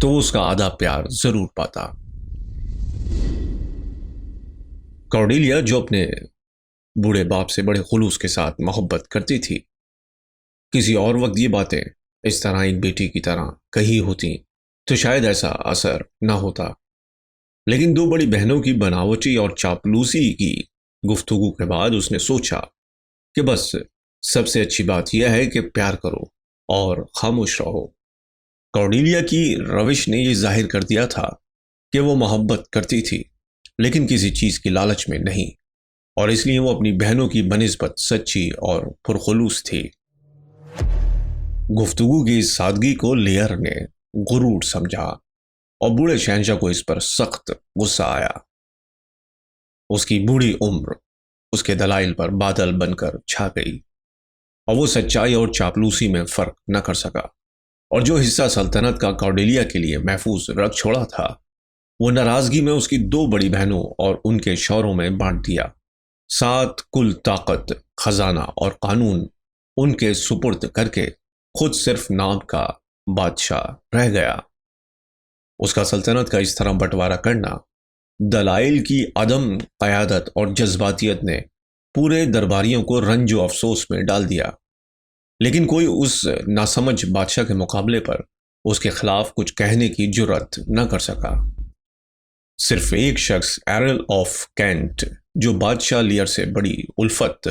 تو وہ اس کا آدھا پیار ضرور پاتا۔ کارڈیلیا جو اپنے بوڑھے باپ سے بڑے خلوص کے ساتھ محبت کرتی تھی، کسی اور وقت یہ باتیں اس طرح ایک بیٹی کی طرح کہی ہوتی تو شاید ایسا اثر نہ ہوتا، لیکن دو بڑی بہنوں کی بناوٹی اور چاپلوسی کی گفتگو کے بعد اس نے سوچا کہ بس سب سے اچھی بات یہ ہے کہ پیار کرو اور خاموش رہو۔ کارڈیلیا کی روش نے یہ ظاہر کر دیا تھا کہ وہ محبت کرتی تھی، لیکن کسی چیز کی لالچ میں نہیں، اور اس لیے وہ اپنی بہنوں کی بنسبت سچی اور پرخلوص تھی۔ گفتگو کی اس سادگی کو لیئر نے غرور سمجھا اور بوڑھے شہنشاہ کو اس پر سخت غصہ آیا۔ اس کی بوڑھی عمر اس کے دلائل پر بادل بن کر چھا گئی، اور وہ سچائی اور چاپلوسی میں فرق نہ کر سکا، اور جو حصہ سلطنت کا کارڈیلیا کے لیے محفوظ رکھ چھوڑا تھا وہ ناراضگی میں اس کی دو بڑی بہنوں اور ان کے شوہروں میں بانٹ دیا۔ 7 کل طاقت، خزانہ اور قانون ان کے سپرد کر کے خود صرف نام کا بادشاہ رہ گیا۔ اس کا سلطنت کا اس طرح بٹوارا کرنا دلائل کی عدم قیادت اور جذباتیت نے پورے درباریوں کو رنج و افسوس میں ڈال دیا، لیکن کوئی اس ناسمجھ بادشاہ کے مقابلے پر اس کے خلاف کچھ کہنے کی جرأت نہ کر سکا۔ صرف ایک شخص ایرل آف کینٹ، جو بادشاہ لیئر سے بڑی الفت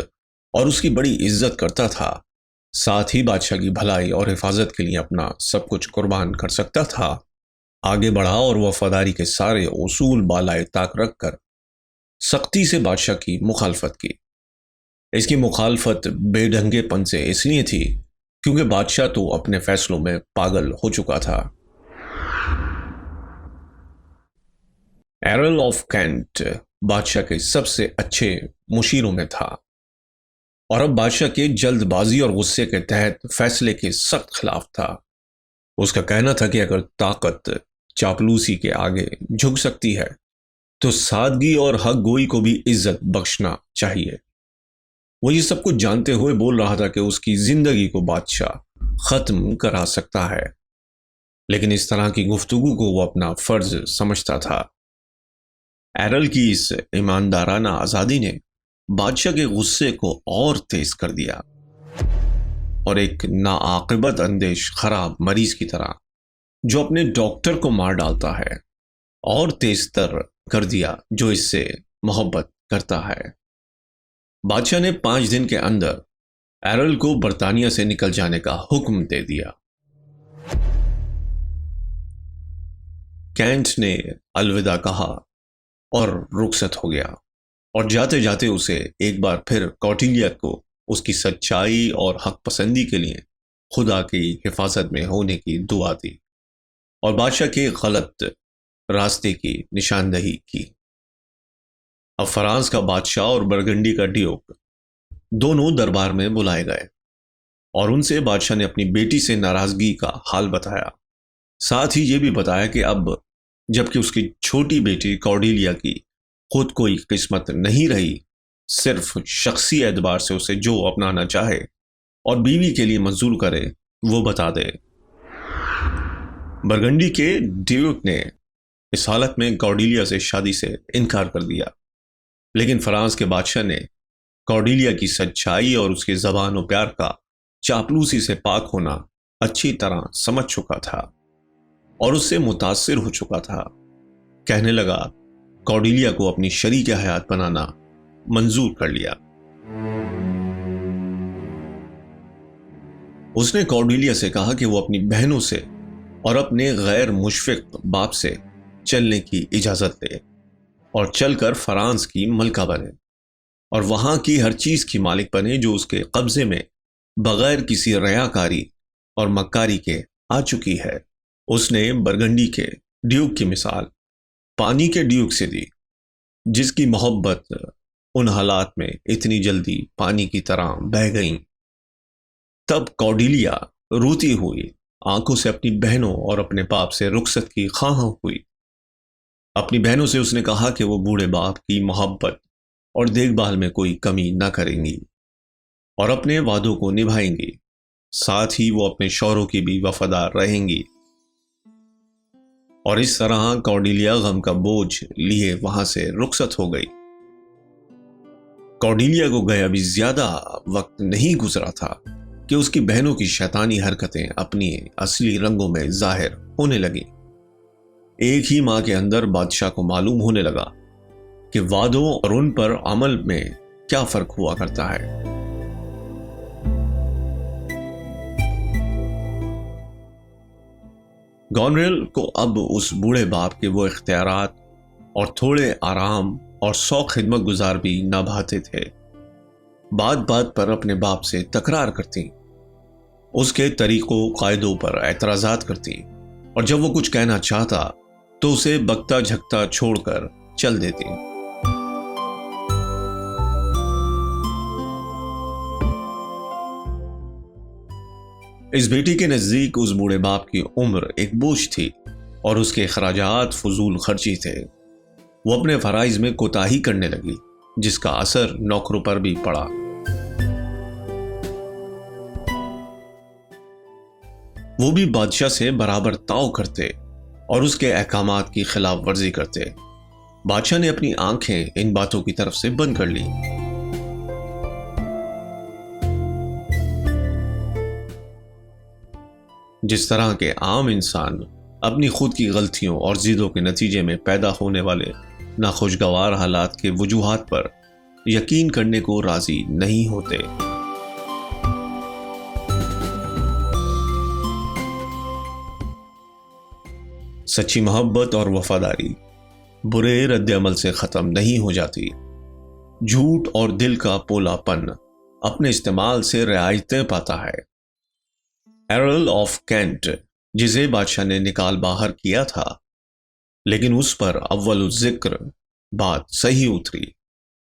اور اس کی بڑی عزت کرتا تھا، ساتھ ہی بادشاہ کی بھلائی اور حفاظت کے لیے اپنا سب کچھ قربان کر سکتا تھا، آگے بڑھا اور وفاداری کے سارے اصول بالائے طاق رکھ کر سختی سے بادشاہ کی مخالفت کی۔ اس کی مخالفت بے ڈھنگے پن سے اس لیے تھی کیونکہ بادشاہ تو اپنے فیصلوں میں پاگل ہو چکا تھا۔ ایرل آف کینٹ بادشاہ کے سب سے اچھے مشیروں میں تھا، اور اب بادشاہ کے جلد بازی اور غصے کے تحت فیصلے کے سخت خلاف تھا۔ اس کا کہنا تھا کہ اگر طاقت چاپلوسی کے آگے جھک سکتی ہے تو سادگی اور حق گوئی کو بھی عزت بخشنا چاہیے۔ وہ یہ سب کچھ جانتے ہوئے بول رہا تھا کہ اس کی زندگی کو بادشاہ ختم کرا سکتا ہے، لیکن اس طرح کی گفتگو کو وہ اپنا فرض سمجھتا تھا۔ ایرل کی اس ایماندارانہ آزادی نے بادشاہ کے غصے کو اور تیز کر دیا، اور ایک ناعاقبت اندیش خراب مریض کی طرح جو اپنے ڈاکٹر کو مار ڈالتا ہے، اور تیز تر کر دیا جو اس سے محبت کرتا ہے۔ بادشاہ نے 5 دن کے اندر ایرل کو برطانیہ سے نکل جانے کا حکم دے دیا۔ کینٹ نے الوداع کہا اور رخصت ہو گیا، اور جاتے جاتے اسے ایک بار پھر کارڈیلیا کو اس کی سچائی اور حق پسندی کے لیے خدا کی حفاظت میں ہونے کی دعا دی، اور بادشاہ کے غلط راستے کی نشاندہی کی۔ اب فرانس کا بادشاہ اور برگنڈی کا ڈیوک دونوں دربار میں بلائے گئے، اور ان سے بادشاہ نے اپنی بیٹی سے ناراضگی کا حال بتایا، ساتھ ہی یہ بھی بتایا کہ اب جبکہ اس کی چھوٹی بیٹی کارڈیلیا کی خود کوئی قسمت نہیں رہی، صرف شخصی اعتبار سے اسے جو اپنانا چاہے اور بیوی کے لیے منظور کرے وہ بتا دے۔ برگنڈی کے ڈیوک نے اس حالت میں کارڈیلیا سے شادی سے انکار کر دیا، لیکن فرانس کے بادشاہ نے کارڈیلیا کی سچائی اور اس کے زبان و پیار کا چاپلوسی سے پاک ہونا اچھی طرح سمجھ چکا تھا اور اس سے متاثر ہو چکا تھا۔ کہنے لگا کارڈیلیا کو اپنی شریک حیات بنانا منظور کر لیا۔ اس نے کارڈیلیا سے کہا کہ وہ اپنی بہنوں سے اور اپنے غیر مشفق باپ سے چلنے کی اجازت دے اور چل کر فرانس کی ملکہ بنے اور وہاں کی ہر چیز کی مالک بنے جو اس کے قبضے میں بغیر کسی ریاکاری اور مکاری کے آ چکی ہے۔ اس نے برگنڈی کے ڈیوک کی مثال پانی کے ڈیوک سے دی، جس کی محبت ان حالات میں اتنی جلدی پانی کی طرح بہہ گئیں۔ تب کارڈیلیا روتی ہوئی آنکھوں سے اپنی بہنوں اور اپنے باپ سے رخصت کی خواہاں ہوئی۔ اپنی بہنوں سے اس نے کہا کہ وہ بوڑھے باپ کی محبت اور دیکھ بھال میں کوئی کمی نہ کریں گی اور اپنے وعدوں کو نبھائیں گی، ساتھ ہی وہ اپنے شوہروں کی بھی وفادار رہیں گی۔ اور اس طرح کارڈیلیا غم کا بوجھ لیے وہاں سے رخصت ہو گئی۔ کارڈیلیا کو گئے ابھی زیادہ وقت نہیں گزرا تھا کہ اس کی بہنوں کی شیطانی حرکتیں اپنی اصلی رنگوں میں ظاہر ہونے لگیں۔ ایک ہی ماہ کے اندر بادشاہ کو معلوم ہونے لگا کہ وعدوں اور ان پر عمل میں کیا فرق ہوا کرتا ہے۔ گونریل کو اب اس بوڑھے باپ کے وہ اختیارات اور تھوڑے آرام اور سو خدمت گزار بھی نہ بھاتے تھے۔ بات بات پر اپنے باپ سے تکرار کرتی، اس کے طریقوں قاعدوں پر اعتراضات کرتی، اور جب وہ کچھ کہنا چاہتا تو اسے بکتا جھکتا چھوڑ کر چل دیتی۔ اس بیٹی کے نزدیک اس بوڑھے باپ کی عمر ایک بوجھ تھی اور اس کے اخراجات فضول خرچی تھے۔ وہ اپنے فرائض میں کوتاہی کرنے لگی، جس کا اثر نوکروں پر بھی پڑا۔ وہ بھی بادشاہ سے برابر تاؤ کرتے اور اس کے احکامات کی خلاف ورزی کرتے۔ بادشاہ نے اپنی آنکھیں ان باتوں کی طرف سے بند کر لی۔ جس طرح کے عام انسان اپنی خود کی غلطیوں اور ضدوں کے نتیجے میں پیدا ہونے والے ناخوشگوار حالات کے وجوہات پر یقین کرنے کو راضی نہیں ہوتے۔ سچی محبت اور وفاداری برے رد عمل سے ختم نہیں ہو جاتی۔ جھوٹ اور دل کا پولا پن اپنے استعمال سے رعایتیں پاتا ہے۔ ایرل آف کینٹ، جسے بادشاہ نے نکال باہر کیا تھا، لیکن اس پر اول الذکر بات صحیح اتری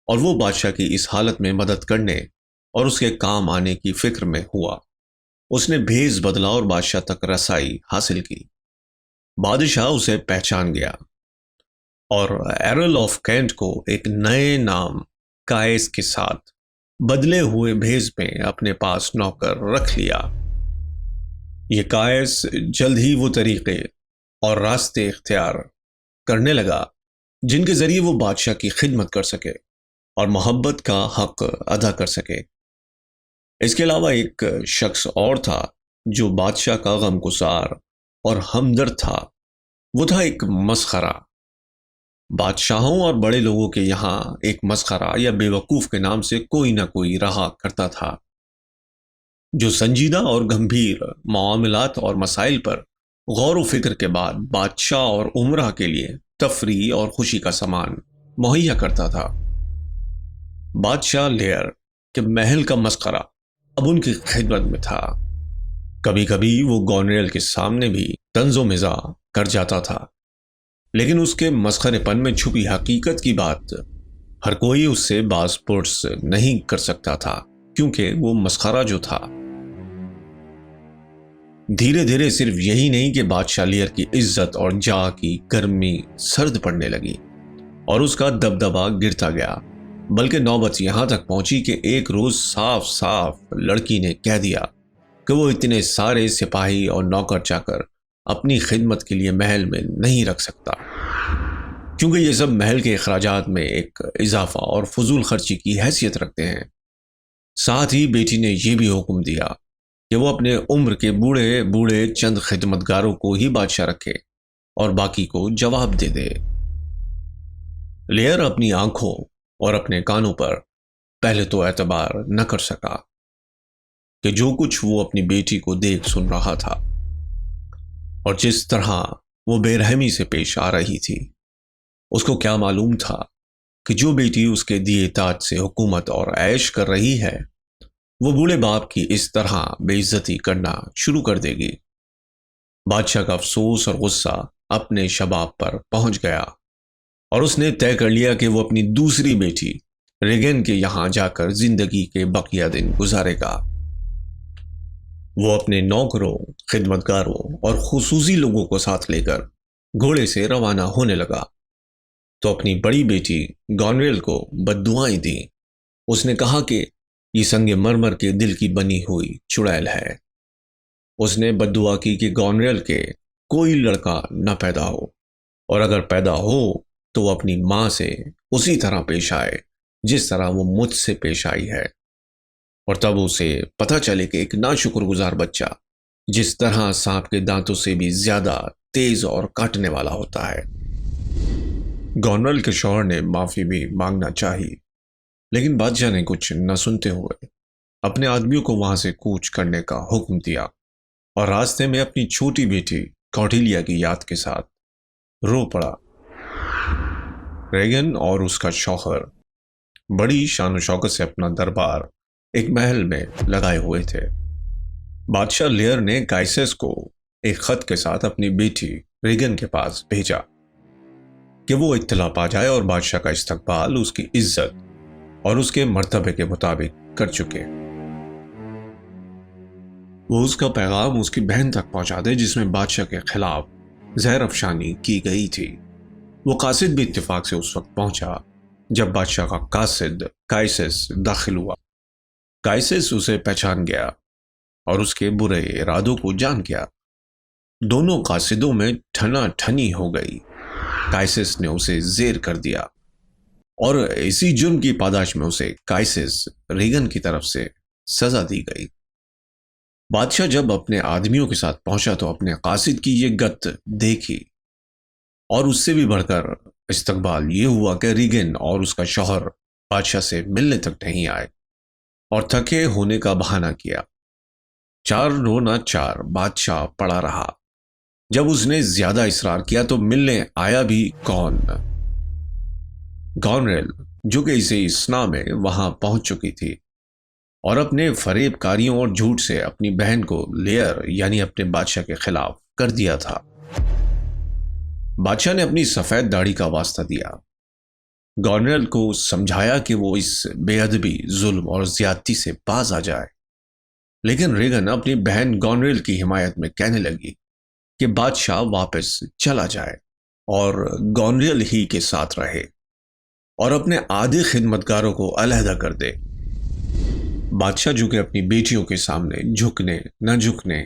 اور وہ بادشاہ کی اس حالت میں مدد کرنے اور اس کے کام آنے کی فکر میں ہوا۔ اس نے بھیس بدلا اور بادشاہ تک رسائی حاصل کی۔ بادشاہ اسے پہچان گیا اور ایرل آف کینٹ کو ایک نئے نام کائس کے ساتھ بدلے ہوئے بھیس میں اپنے پاس نوکر رکھ لیا۔ یہ کائس جلد ہی وہ طریقے اور راستے اختیار کرنے لگا جن کے ذریعے وہ بادشاہ کی خدمت کر سکے اور محبت کا حق ادا کر سکے۔ اس کے علاوہ ایک شخص اور تھا جو بادشاہ کا غمگسار اور ہمدرد تھا۔ وہ تھا ایک مسخرہ۔ بادشاہوں اور بڑے لوگوں کے یہاں ایک مسخرہ یا بے وقوف کے نام سے کوئی نہ کوئی رہا کرتا تھا، جو سنجیدہ اور گمبھیر معاملات اور مسائل پر غور و فکر کے بعد بادشاہ اور امراء کے لیے تفریح اور خوشی کا سامان مہیا کرتا تھا۔ بادشاہ لیئر کے محل کا مسخرہ اب ان کی خدمت میں تھا۔ کبھی کبھی وہ گونریل کے سامنے بھی طنز و مزاح کر جاتا تھا، لیکن اس کے مسخرے پن میں چھپی حقیقت کی بات ہر کوئی اس سے باز پرس نہیں کر سکتا تھا، کیونکہ وہ مسخرہ جو تھا۔ دھیرے دھیرے صرف یہی نہیں کہ بادشاہ لیئر کی عزت اور جاہ کی گرمی سرد پڑنے لگی اور اس کا دبدبا گرتا گیا، بلکہ نوبت یہاں تک پہنچی کہ ایک روز صاف صاف لڑکی نے کہہ دیا کہ وہ اتنے سارے سپاہی اور نوکر چاکر اپنی خدمت کے لیے محل میں نہیں رکھ سکتا، کیونکہ یہ سب محل کے اخراجات میں ایک اضافہ اور فضول خرچی کی حیثیت رکھتے ہیں۔ ساتھ ہی بیٹی نے یہ بھی حکم دیا کہ وہ اپنے عمر کے بوڑھے بوڑھے چند خدمتگاروں کو ہی بادشاہ رکھے اور باقی کو جواب دے دے۔ لیئر اپنی آنکھوں اور اپنے کانوں پر پہلے تو اعتبار نہ کر سکا کہ جو کچھ وہ اپنی بیٹی کو دیکھ سن رہا تھا اور جس طرح وہ بے رحمی سے پیش آ رہی تھی۔ اس کو کیا معلوم تھا کہ جو بیٹی اس کے دیے تاج سے حکومت اور عیش کر رہی ہے، وہ بوڑھے باپ کی اس طرح بے عزتی کرنا شروع کر دے گی۔ بادشاہ کا افسوس اور غصہ اپنے شباب پر پہنچ گیا اور اس نے طے کر لیا کہ وہ اپنی دوسری بیٹی ریگن کے یہاں جا کر زندگی کے بقیہ دن گزارے گا۔ وہ اپنے نوکروں، خدمتگاروں اور خصوصی لوگوں کو ساتھ لے کر گھوڑے سے روانہ ہونے لگا تو اپنی بڑی بیٹی گونریل کو بددعائیں دیں۔ اس نے کہا کہ یہ سنگ مرمر کے دل کی بنی ہوئی چڑیل ہے۔ اس نے بددعا کی کہ گونریل کے کوئی لڑکا نہ پیدا ہو، اور اگر پیدا ہو تو وہ اپنی ماں سے اسی طرح پیش آئے جس طرح وہ مجھ سے پیش آئی ہے، اور تب اسے پتہ چلے کہ ایک ناشکر گزار بچہ جس طرح سانپ کے دانتوں سے بھی زیادہ تیز اور کاٹنے والا ہوتا ہے۔ گورنر کے شوہر نے معافی بھی مانگنا چاہی، لیکن بادشاہ نے کچھ نہ سنتے ہوئے اپنے آدمیوں کو وہاں سے کوچ کرنے کا حکم دیا، اور راستے میں اپنی چھوٹی بیٹی کوڈیلیا کی یاد کے ساتھ رو پڑا۔ ریگن اور اس کا شوہر بڑی شان و شوکت سے اپنا دربار ایک محل میں لگائے ہوئے تھے۔ بادشاہ لیئر نے گائسس کو ایک خط کے ساتھ اپنی بیٹی ریگن کے پاس بھیجا کہ وہ اطلاع پا جائے اور بادشاہ کا استقبال اس کی عزت اور اس کے مرتبے کے مطابق کر چکے۔ وہ اس کا پیغام اس کی بہن تک پہنچا دے جس میں بادشاہ کے خلاف زہر افشانی کی گئی تھی۔ وہ قاصد بھی اتفاق سے اس وقت پہنچا جب بادشاہ کا قاصد گائسس داخل ہوا۔ گائسس اسے پہچان گیا اور اس کے برے ارادوں کو جان گیا۔ دونوں قاصدوں میں ٹھنا ٹھنی ہو گئی۔ گائسس نے اسے زیر کر دیا اور اسی جرم کی پاداش میں اسے گائسس ریگن کی طرف سے سزا دی گئی۔ بادشاہ جب اپنے آدمیوں کے ساتھ پہنچا تو اپنے قاصد کی یہ گت دیکھی، اور اس سے بھی بڑھ کر استقبال یہ ہوا کہ ریگن اور اس کا شوہر بادشاہ سے ملنے تک نہیں آئے اور تھکے ہونے کا بہانہ کیا۔ 4 رونا 4 بادشاہ پڑا رہا۔ جب اس نے زیادہ اصرار کیا تو ملنے آیا بھی کون؟ گورنر، جو کہ اسے اسنا میں وہاں پہنچ چکی تھی اور اپنے فریب کاریوں اور جھوٹ سے اپنی بہن کو لیئر یعنی اپنے بادشاہ کے خلاف کر دیا تھا۔ بادشاہ نے اپنی سفید داڑھی کا واسطہ دیا، گورنر کو سمجھایا کہ وہ اس بے ادبی، ظلم اور زیادتی سے باز آ جائے، لیکن ریگن اپنی بہن گورنر کی حمایت میں کہنے لگی کہ بادشاہ واپس چلا جائے اور گورنر ہی کے ساتھ رہے اور اپنے آدھے خدمتگاروں کو علیحدہ کر دے۔ بادشاہ جو کہ اپنی بیٹیوں کے سامنے جھکنے نہ جھکنے،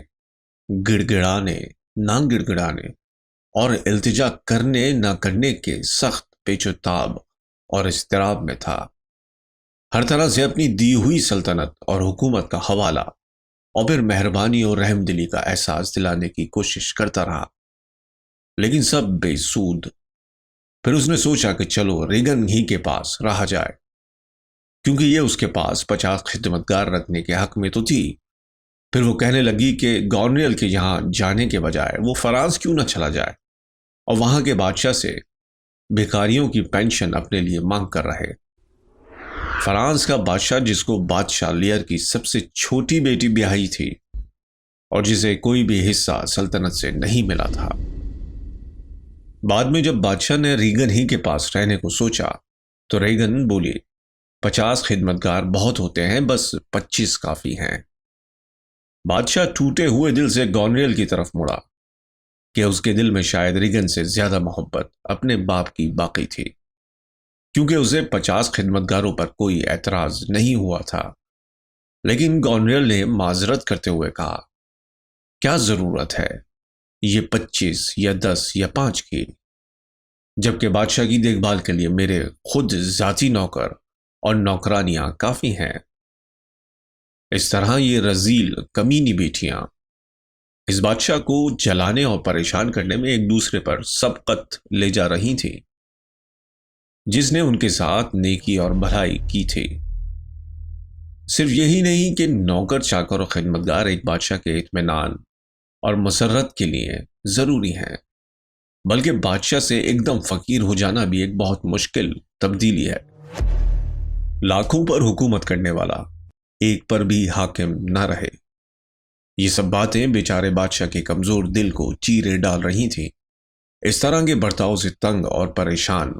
گڑ گڑانے نہ گڑ گڑانے اور التجا کرنے نہ کرنے کے سخت پیچ و تاب اور اضطراب میں تھا، ہر طرح سے اپنی دی ہوئی سلطنت اور حکومت کا حوالہ اور پھر مہربانی اور رحم دلی کا احساس دلانے کی کوشش کرتا رہا، لیکن سب بے سود۔ پھر اس نے سوچا کہ چلو ریگن ہی کے پاس رہا جائے، کیونکہ یہ اس کے پاس 50 خدمتگار رکھنے کے حق میں تو تھی۔ پھر وہ کہنے لگی کہ گورنر کے یہاں جانے کے بجائے وہ فرانس کیوں نہ چلا جائے اور وہاں کے بادشاہ سے بھیکاریوں کی پینشن اپنے لیے مانگ کر رہے۔ فرانس کا بادشاہ جس کو بادشاہ لیئر کی سب سے چھوٹی بیٹی بیاہی تھی اور جسے کوئی بھی حصہ سلطنت سے نہیں ملا تھا۔ بعد میں جب بادشاہ نے ریگن ہی کے پاس رہنے کو سوچا تو ریگن بولی، 50 خدمتگار بہت ہوتے ہیں، بس 25 کافی ہیں۔ بادشاہ ٹوٹے ہوئے دل سے گورنر کی طرف مڑا کہ اس کے دل میں شاید ریگن سے زیادہ محبت اپنے باپ کی باقی تھی، کیونکہ اسے 50 خدمتگاروں پر کوئی اعتراض نہیں ہوا تھا۔ لیکن گورنر نے معذرت کرتے ہوئے کہا، کیا ضرورت ہے یہ 25 یا 10 یا 5 کی، جبکہ بادشاہ کی دیکھ بھال کے لیے میرے خود ذاتی نوکر اور نوکرانیاں کافی ہیں۔ اس طرح یہ رذیل کمینی بیٹیاں اس بادشاہ کو جلانے اور پریشان کرنے میں ایک دوسرے پر سبقت لے جا رہی تھیں، جس نے ان کے ساتھ نیکی اور بھلائی کی تھی۔ صرف یہی نہیں کہ نوکر چاکر اور خدمتگار ایک بادشاہ کے اطمینان اور مسرت کے لیے ضروری ہیں، بلکہ بادشاہ سے ایک دم فقیر ہو جانا بھی ایک بہت مشکل تبدیلی ہے۔ لاکھوں پر حکومت کرنے والا ایک پر بھی حاکم نہ رہے، یہ سب باتیں بیچارے بادشاہ کے کمزور دل کو چیرے ڈال رہی تھیں۔ اس طرح کے برتاؤ سے تنگ اور پریشان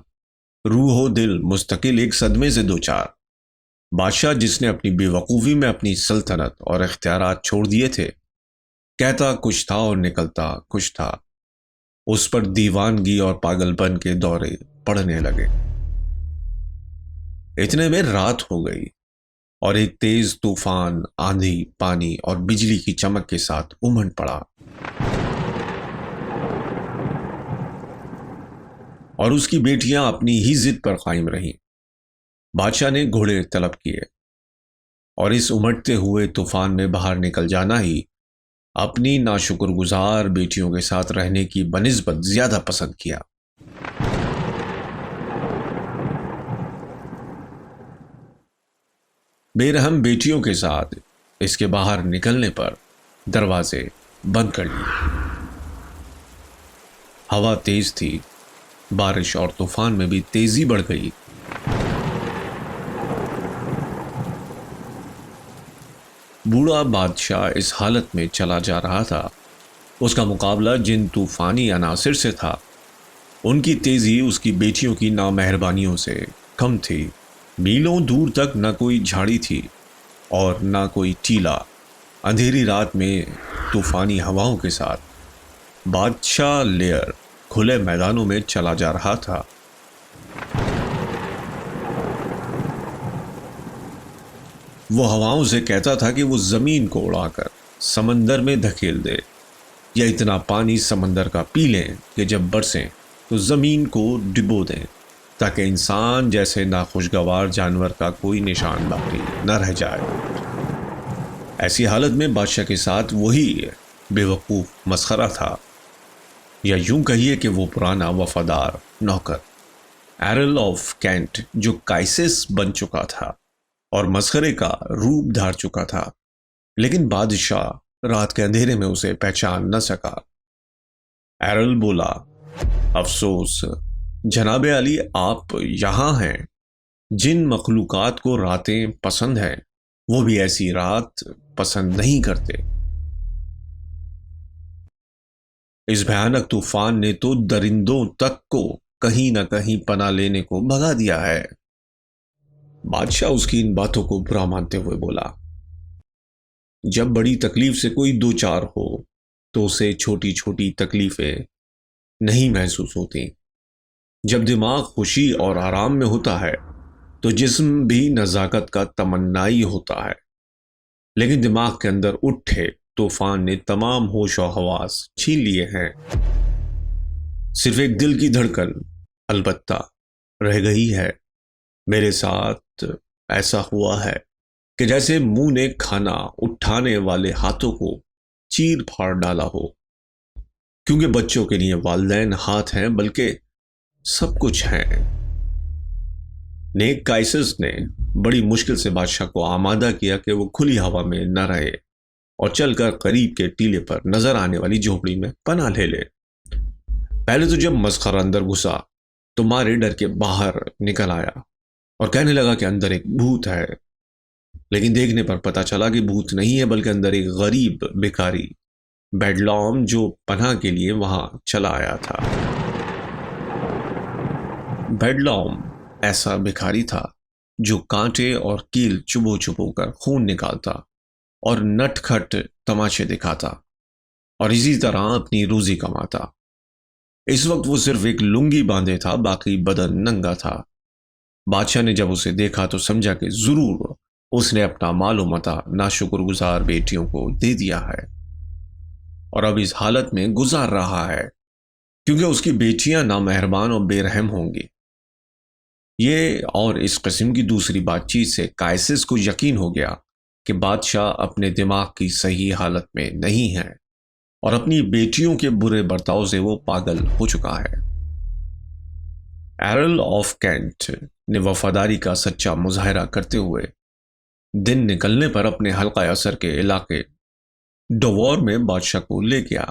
روح و دل مستقل ایک صدمے سے دوچار بادشاہ، جس نے اپنی بے وقوفی میں اپنی سلطنت اور اختیارات چھوڑ دیے تھے، کہتا کچھ تھا اور نکلتا کچھ تھا، اس پر دیوانگی اور پاگل پن کے دورے پڑنے لگے۔ اتنے میں رات ہو گئی اور ایک تیز طوفان، آندھی، پانی اور بجلی کی چمک کے ساتھ امنڈ پڑا۔ اور اس کی بیٹیاں اپنی ہی ضد پر قائم رہیں۔ بادشاہ نے گھوڑے طلب کیے اور اس امٹتے ہوئے طوفان میں باہر نکل جانا ہی اپنی ناشکر گزار بیٹیوں کے ساتھ رہنے کی بنسبت زیادہ پسند کیا۔ بے رحم بیٹیوں کے ساتھ اس کے باہر نکلنے پر دروازے بند کر لیے۔ ہوا تیز تھی، بارش اور طوفان میں بھی تیزی بڑھ گئی۔ بوڑھا بادشاہ اس حالت میں چلا جا رہا تھا۔ اس کا مقابلہ جن طوفانی عناصر سے تھا، ان کی تیزی اس کی بیٹیوں کی نامہربانیوں سے کم تھی۔ میلوں دور تک نہ کوئی جھاڑی تھی اور نہ کوئی ٹیلا۔ اندھیری رات میں طوفانی ہواؤں کے ساتھ بادشاہ لیئر کھلے میدانوں میں چلا جا رہا تھا۔ وہ ہواؤں سے کہتا تھا کہ وہ زمین کو اڑا کر سمندر میں دھکیل دے، یا اتنا پانی سمندر کا پی لیں کہ جب برسیں تو زمین کو ڈبو دیں، تاکہ انسان جیسے ناخوشگوار جانور کا کوئی نشان باقی نہ رہ جائے۔ ایسی حالت میں بادشاہ کے ساتھ وہی بے وقوف مسخرہ تھا، یا یوں کہیے کہ وہ پرانا وفادار نوکر ایرل آف کینٹ، جو کائسس بن چکا تھا اور مسخرے کا روپ دھار چکا تھا، لیکن بادشاہ رات کے اندھیرے میں اسے پہچان نہ سکا۔ ایرل بولا، افسوس جناب علی، آپ یہاں ہیں۔ جن مخلوقات کو راتیں پسند ہیں وہ بھی ایسی رات پسند نہیں کرتے۔ اس بھیانک طوفان نے تو درندوں تک کو کہیں نہ کہیں پناہ لینے کو بھگا دیا ہے۔ بادشاہ اس کی ان باتوں کو برا مانتے ہوئے بولا، جب بڑی تکلیف سے کوئی دو چار ہو تو اسے چھوٹی چھوٹی تکلیفیں نہیں محسوس ہوتی۔ جب دماغ خوشی اور آرام میں ہوتا ہے تو جسم بھی نزاکت کا تمنائی ہوتا ہے، لیکن دماغ کے اندر اٹھے طوفان نے تمام ہوش و حواس چھین لیے ہیں۔ صرف ایک دل کی دھڑکن البتہ رہ گئی ہے۔ میرے ساتھ ایسا ہوا ہے کہ جیسے منہ نے کھانا اٹھانے والے ہاتھوں کو چیر پھاڑ ڈالا ہو، کیونکہ بچوں کے لیے والدین ہاتھ ہیں بلکہ سب کچھ ہیں۔ نیک کائسس نے بڑی مشکل سے بادشاہ کو آمادہ کیا کہ وہ کھلی ہوا میں نہ رہے اور چل کر قریب کے ٹیلے پر نظر آنے والی جھونپڑی میں پناہ لے لے۔ پہلے تو جب مسخرہ اندر گھسا تو مارے ڈر کے باہر نکل آیا اور کہنے لگا کہ اندر ایک بھوت ہے، لیکن دیکھنے پر پتا چلا کہ بھوت نہیں ہے بلکہ اندر ایک غریب بیکاری بیڈلام جو پناہ کے لیے وہاں چلا آیا تھا۔ بیڈلام ایسا بھکاری تھا جو کانٹے اور کیل چبو چبو کر خون نکالتا اور نٹ کھٹ تماشے دکھاتا اور اسی طرح اپنی روزی کماتا۔ اس وقت وہ صرف ایک لنگی باندھے تھا، باقی بدن ننگا تھا۔ بادشاہ نے جب اسے دیکھا تو سمجھا کہ ضرور اس نے اپنا مال و متاع ناشکر گزار بیٹیوں کو دے دیا ہے اور اب اس حالت میں گزار رہا ہے کیونکہ اس کی بیٹیاں نامہربان اور بے رحم ہوں گی۔ یہ اور اس قسم کی دوسری بات چیت سے کائسس کو یقین ہو گیا کہ بادشاہ اپنے دماغ کی صحیح حالت میں نہیں ہے اور اپنی بیٹیوں کے برے برتاؤ سے وہ پاگل ہو چکا ہے۔ ایرل آف کینٹ نے وفاداری کا سچا مظاہرہ کرتے ہوئے دن نکلنے پر اپنے حلقہ اثر کے علاقے ڈوور میں بادشاہ کو لے گیا،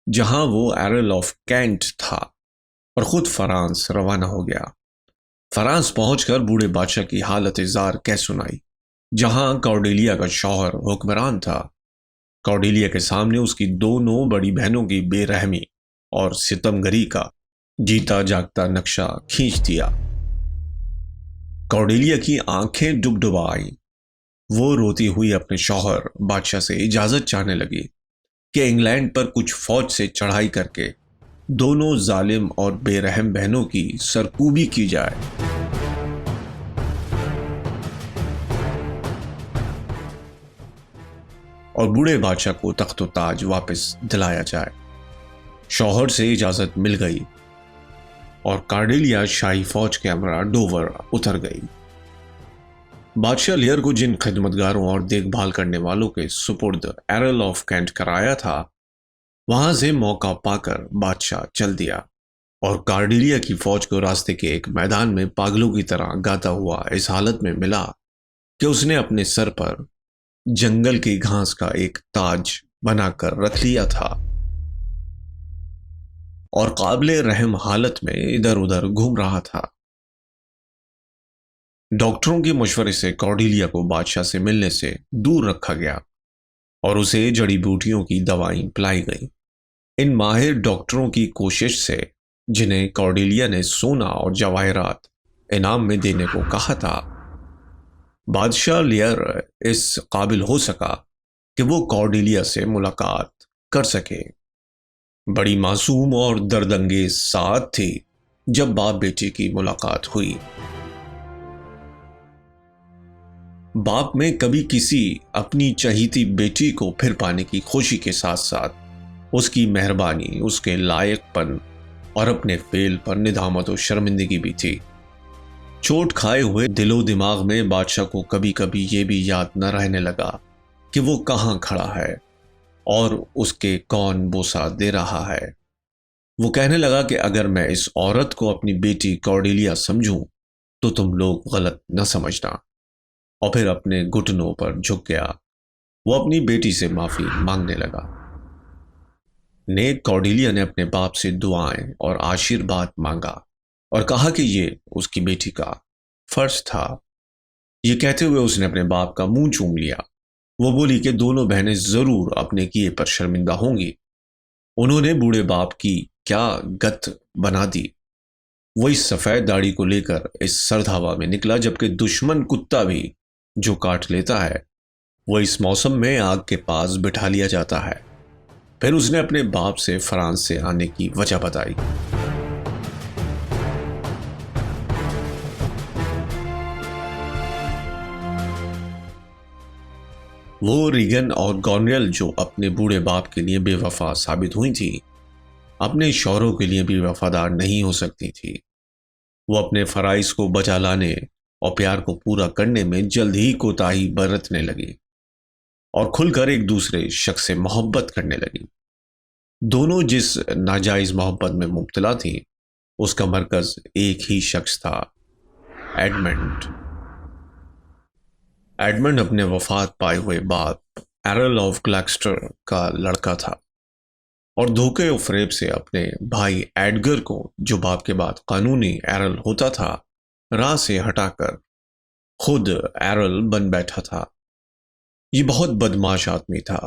جہاں وہ ایرل آف کینٹ تھا، اور خود فرانس روانہ ہو گیا۔ فرانس پہنچ کر بوڑھے بادشاہ کی حالت زار کہہ سنائی، جہاں کارڈیلیا کا شوہر حکمران تھا۔ کارڈیلیا کے سامنے اس کی دونوں بڑی بہنوں کی بے رحمی اور ستمگری کا جیتا جاگتا نقشہ کھینچ دیا۔ کارڈیلیا کی آنکھیں ڈبڈبا آئیں۔ وہ روتی ہوئی اپنے شوہر بادشاہ سے اجازت چاہنے لگی کہ انگلینڈ پر کچھ فوج سے چڑھائی کر کے دونوں ظالم اور بے رحم بہنوں کی سرکوبی کی جائے۔ اور بوڑھے بادشاہ کو تخت و تاج واپس دلایا جائے۔ شوہر سے اجازت مل گئی۔ اور کارڈیلیا شاہی فوج کے ہمراہ ڈوور اتر گئی۔ بادشاہ لیئر کو جن خدمتگاروں اور دیکھ بھال کرنے والوں کے سپرد ایرل آف کینٹ کرایا تھا، وہاں سے موقع پا کر بادشاہ چل دیا اور کارڈیلیا کی فوج کو راستے کے ایک میدان میں پاگلوں کی طرح گاتا ہوا اس حالت میں ملا کہ اس نے اپنے سر پر جنگل کی گھاس کا ایک تاج بنا کر رکھ لیا تھا اور قابل رحم حالت میں ادھر ادھر گھوم رہا تھا۔ ڈاکٹروں کے مشورے سے کارڈیلیا کو بادشاہ سے ملنے سے دور رکھا گیا اور اسے جڑی بوٹیوں کی دوائیں پلائی گئیں۔ ان ماہر ڈاکٹروں کی کوشش سے، جنہیں کارڈیلیا نے سونا اور جواہرات انعام میں دینے کو کہا تھا، بادشاہ لیئر اس قابل ہو سکا کہ وہ کارڈیلیا سے ملاقات کر سکے۔ بڑی معصوم اور درد انگیز ساعت تھی جب باپ بیٹی کی ملاقات ہوئی۔ باپ میں کبھی کسی اپنی چہیتی بیٹی کو پھر پانے کی خوشی کے ساتھ ساتھ اس کی مہربانی، اس کے لائق پن اور اپنے فعل پر ندامت و شرمندگی بھی تھی۔ چوٹ کھائے ہوئے دل و دماغ میں بادشاہ کو کبھی کبھی یہ بھی یاد نہ رہنے لگا کہ وہ کہاں کھڑا ہے اور اس کے کون بوسہ دے رہا ہے۔ وہ کہنے لگا کہ اگر میں اس عورت کو اپنی بیٹی کارڈیلیا سمجھوں تو تم لوگ غلط نہ سمجھنا، اور پھر اپنے گھٹنوں پر جھک گیا۔ وہ اپنی بیٹی سے معافی مانگنے لگا۔ نیک کارڈیلیا نے اپنے باپ سے دعائیں اور آشیرواد مانگا اور کہا کہ یہ اس کی بیٹی کا فرض تھا۔ یہ کہتے ہوئے اس نے اپنے باپ کا منہ چوم لیا۔ وہ بولی کہ دونوں بہنیں ضرور اپنے کیے پر شرمندہ ہوں گی۔ انہوں نے بوڑھے باپ کی کیا گت بنا دی۔ وہ اس سفید داڑھی کو لے کر اس سرد ہوا میں نکلا، جبکہ دشمن کتا بھی جو کاٹ لیتا ہے وہ اس موسم میں آگ کے پاس بٹھا لیا جاتا ہے۔ پھر اس نے اپنے باپ سے فرانس سے آنے کی وجہ بتائی۔ وہ ریگن اور گونریل جو اپنے بوڑھے باپ کے لیے بے وفا ثابت ہوئی تھی، اپنے شوہروں کے لیے بھی وفادار نہیں ہو سکتی تھی۔ وہ اپنے فرائض کو بجا لانے اور پیار کو پورا کرنے میں جلد ہی کوتاہی برتنے لگی اور کھل کر ایک دوسرے شخص سے محبت کرنے لگی۔ دونوں جس ناجائز محبت میں مبتلا تھیں، اس کا مرکز ایک ہی شخص تھا، ایڈمنڈ۔ ایڈمنڈ اپنے وفات پائے ہوئے باپ ایرل آف گلیکسٹر کا لڑکا تھا اور دھوکے و فریب سے اپنے بھائی ایڈگر کو، جو باپ کے بعد قانونی ایرل ہوتا تھا، راہ سے ہٹا کر خود ایرل بن بیٹھا تھا۔ یہ بہت بدماش آدمی تھا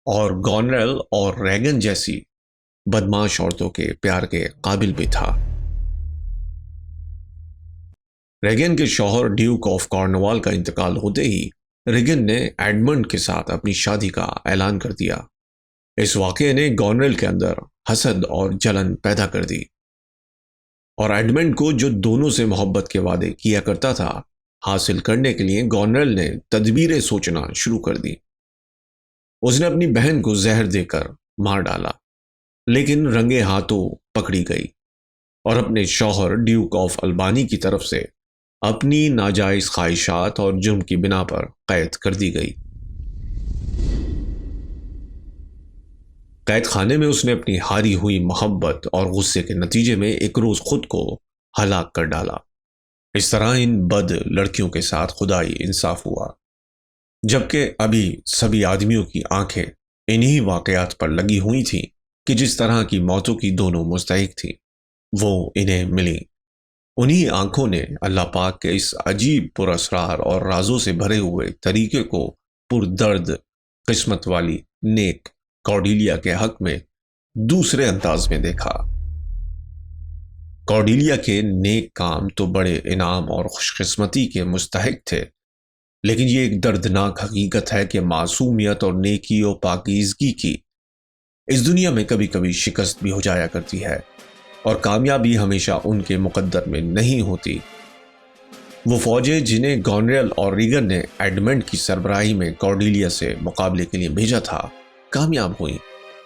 اور گونریل اور ریگن جیسی بدماش عورتوں کے پیار کے قابل بھی تھا۔ ریگن کے شوہر ڈیوک آف کارنوال کا انتقال ہوتے ہی ریگن نے ایڈمنڈ کے ساتھ اپنی شادی کا اعلان کر دیا۔ اس واقعے نے گونریل کے اندر حسد اور جلن پیدا کر دی اور ایڈمنڈ کو، جو دونوں سے محبت کے وعدے کیا کرتا تھا، حاصل کرنے کے لیے گونریل نے تدبیریں سوچنا شروع کر دی۔ اس نے اپنی بہن کو زہر دے کر مار ڈالا، لیکن رنگے ہاتھوں پکڑی گئی اور اپنے شوہر ڈیوک آف البانی کی طرف سے اپنی ناجائز خواہشات اور جرم کی بنا پر قید کر دی گئی۔ قید خانے میں اس نے اپنی ہاری ہوئی محبت اور غصے کے نتیجے میں ایک روز خود کو ہلاک کر ڈالا۔ اس طرح ان بد لڑکیوں کے ساتھ خدائی انصاف ہوا، جبکہ ابھی سبھی آدمیوں کی آنکھیں انہی واقعات پر لگی ہوئی تھیں کہ جس طرح کی موتوں کی دونوں مستحق تھیں، وہ انہیں ملیں۔ انہی آنکھوں نے اللہ پاک کے اس عجیب پراسرار اور رازوں سے بھرے ہوئے طریقے کو پردرد قسمت والی نیک کارڈیلیا کے حق میں دوسرے انداز میں دیکھا۔ کارڈیلیا کے نیک کام تو بڑے انعام اور خوش قسمتی کے مستحق تھے، لیکن یہ ایک دردناک حقیقت ہے کہ معصومیت اور نیکی و پاکیزگی کی اس دنیا میں کبھی کبھی شکست بھی ہو جایا کرتی ہے، اور کامیابی ہمیشہ ان کے مقدر میں نہیں ہوتی۔ وہ فوجیں جنہیں گونریل اور ریگن نے ایڈمنڈ کی سربراہی میں کارڈیلیا سے مقابلے کے لیے بھیجا تھا، کامیاب ہوئیں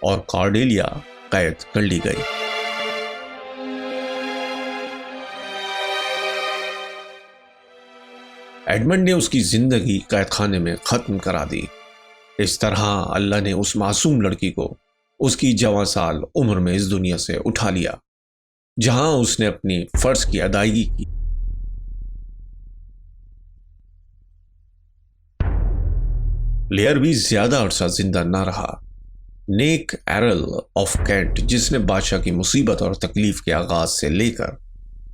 اور کارڈیلیا قید کر لی گئی۔ ایڈمنڈ نے اس کی زندگی قید خانے میں ختم کرا دی۔ اس طرح اللہ نے اس معصوم لڑکی کو اس کی جوان سال عمر میں اس دنیا سے اٹھا لیا، جہاں اس نے اپنی فرض کی ادائیگی کی۔ لیئر بھی زیادہ عرصہ زندہ نہ رہا۔ نیک ایرل آف کینٹ، جس نے بادشاہ کی مصیبت اور تکلیف کے آغاز سے لے کر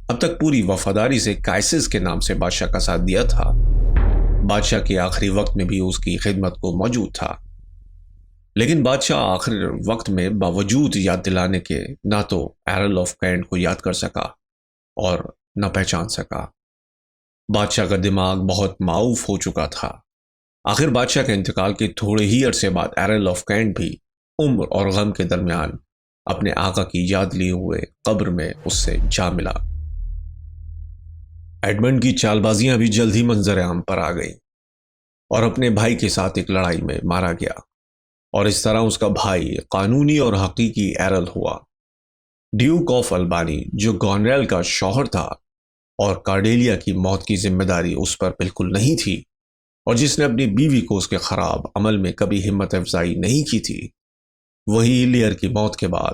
اب تک پوری وفاداری سے کائسس کے نام سے بادشاہ کا ساتھ دیا تھا، بادشاہ کے آخری وقت میں بھی اس کی خدمت کو موجود تھا۔ لیکن بادشاہ آخری وقت میں باوجود یاد دلانے کے نہ تو ایرل آف کینٹ کو یاد کر سکا اور نہ پہچان سکا۔ بادشاہ کا دماغ بہت معاوف ہو چکا تھا۔ آخر بادشاہ کے انتقال کے تھوڑے ہی عرصے بعد ایرل آف کینٹ بھی عمر اور غم کے درمیان اپنے آقا کی یاد لیے ہوئے قبر میں اس سے جا ملا۔ ایڈمنڈ کی چال بازیاں بھی جلد ہی منظر عام پر آ گئیں اور اپنے بھائی کے ساتھ ایک لڑائی میں مارا گیا، اور اس طرح اس کا بھائی قانونی اور حقیقی ایرل ہوا۔ ڈیوک آف البانی، جو گونریل کا شوہر تھا اور کارڈیلیا کی موت کی ذمہ داری اس پر بالکل نہیں تھی، اور جس نے اپنی بیوی کو اس کے خراب عمل میں کبھی ہمت افزائی نہیں کی تھی، وہی لیئر کی موت کے بعد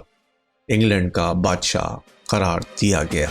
انگلینڈ کا بادشاہ قرار دیا گیا۔